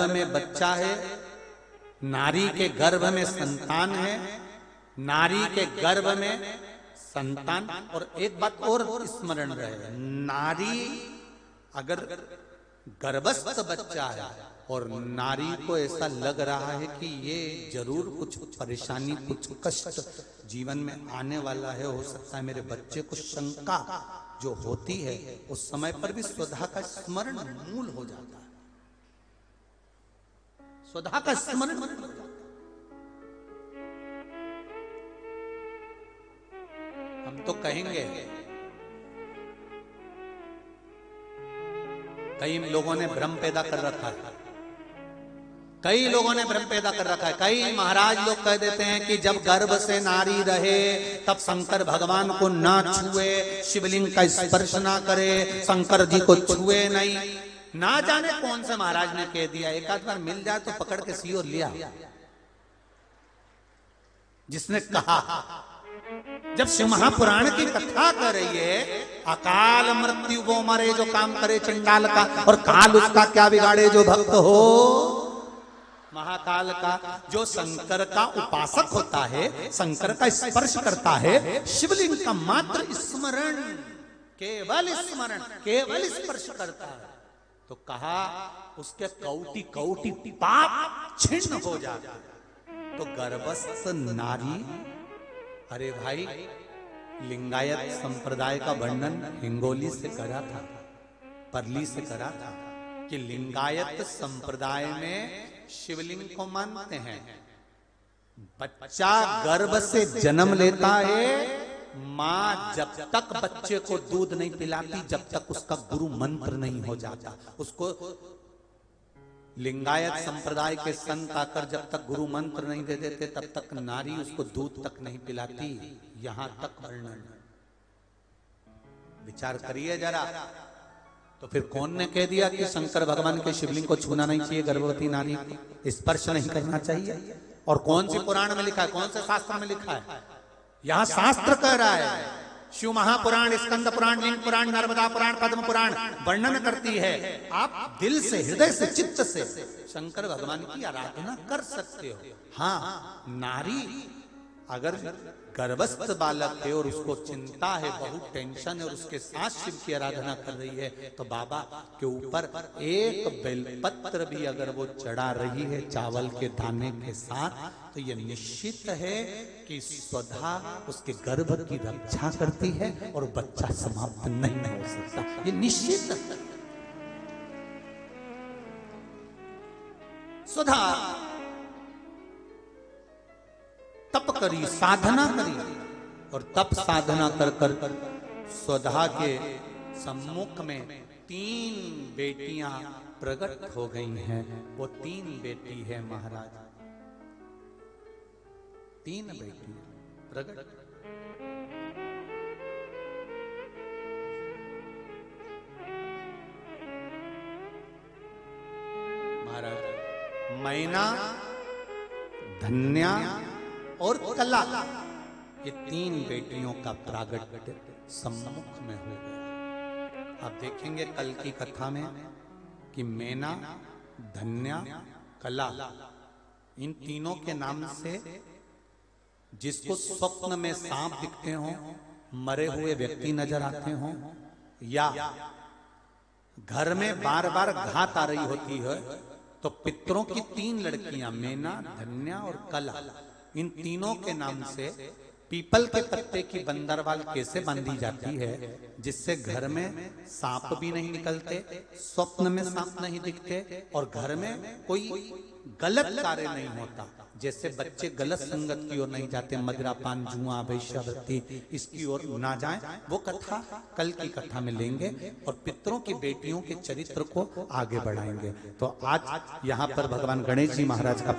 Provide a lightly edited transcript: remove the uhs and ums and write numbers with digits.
में बच्चा है, नारी के गर्भ में संतान है, नारी के गर्भ में संतान। और एक बात और स्मरण रहे, नारी अगर गर्भस्थ बच्चा है और नारी को ऐसा लग रहा है कि ये जरूर कुछ परेशानी, कुछ कष्ट जीवन में आने वाला है, हो सकता है मेरे बच्चे को शंका जो होती है, उस समय पर भी स्वधा का स्मरण मूल हो जाता है। स्वधा का स्मरण मूल हो जाता है। हम तो कहेंगे, कई लोगों ने भ्रम पैदा कर रखा है, कई लोगों ने भ्रम पैदा कर रखा है। कई महाराज लोग कह देते हैं कि जब गर्भ से नारी रहे तब शंकर भगवान को ना छुए, शिवलिंग का स्पर्श ना करे, शंकर जी को छुए नहीं। ना जाने कौन से महाराज ने कह दिया, एक आध बार मिल जाए तो पकड़ के सी और लिया। जिसने कहा, जब शिव महापुराण की कथा कर रही है, अकाल मृत्यु वो मरे जो काम करे चंडाल का, और काल उसका क्या बिगाड़े जो भक्त हो महाकाल का। जो शंकर का उपासक होता है, शंकर का स्पर्श करता है, शिवलिंग का मात्र स्मरण, केवल स्मरण, केवल स्पर्श करता है, तो कहा उसके कौटि कौटि पाप छिन्न हो जाता है। तो गर्भस्थ नारी, अरे भाई, लिंगायत संप्रदाय का वर्णन हिंगोली से करा था, परली से करा था कि लिंगायत संप्रदाय में शिवलिंग को मानते हैं। बच्चा गर्भ से जन्म लेता है, मां जब तक बच्चे को दूध नहीं पिलाती, जब तक उसका गुरु मंत्र नहीं हो जाता। उसको लिंगायत संप्रदाय के संत आकर जब तक गुरु मंत्र नहीं दे देते, तब तक नारी उसको दूध तक नहीं पिलाती। यहां तक वर्णन, विचार करिए जरा। तो फिर कौन ने कह दिया कि शंकर भगवान के शिवलिंग को छूना नहीं चाहिए, गर्भवती नारी को स्पर्श नहीं करना चाहिए? और कौन सी पुराण में लिखा है, कौन से शास्त्र में लिखा है? यहां शास्त्र कह रहा है, शिव महापुराण, स्कंद पुराण, लिंग पुराण, नर्मदा पुराण, पद्म पुराण वर्णन करती है। आप दिल से, हृदय से, चित्त से शंकर भगवान की आराधना कर सकते हो। हाँ, नारी अगर गर्भस्थ बालक है और उसको चिंता है, बहुत टेंशन है, और उसके साथ शिव की आराधना कर रही है, तो बाबा के ऊपर एक बेलपत्र भी अगर वो चढ़ा रही है चावल के दाने के साथ, तो ये निश्चित है कि स्वधा उसके गर्भ की रक्षा करती है और बच्चा समाप्त नहीं हो सकता। ये निश्चित है। स्वधा तप करी, साधना करी, और तप साधना कर कर स्वधा के सम्मुख में 3 बेटियां प्रकट हो गई हैं। वो 3 बेटी है महाराज, 3 बेटी प्रकट। महाराज मैना, धन्या और कला, ये 3 बेटियों का प्रागट्य सम्मुख में हो गया। आप देखेंगे कल की कथा में कि मैना, धन्या, कला, इन तीनों के नाम से जिसको स्वप्न में सांप दिखते हो, मरे हुए व्यक्ति नजर आते हो, या घर में बार बार घात आ रही होती है, तो पितरों की 3 लड़कियां, मैना, धन्या और कला, इन तीनों के नाम से पीपल के पत्ते की बंदरवाल कैसे बांधी जाती है, जिससे घर में सांप भी नहीं निकलते, स्वप्न में सांप नहीं दिखते, और घर में कोई गलत कार्य नहीं होता। जैसे बच्चे गलत संगत की ओर नहीं जाते, मदिरापान, जुआ, वैश्यावृत्ति, इसकी ओर ना जाएं, वो कथा कल की कथा में लेंगे और पितरों की बेटियों के चरित्र को आगे बढ़ाएंगे। तो आज यहाँ पर भगवान गणेश जी महाराज का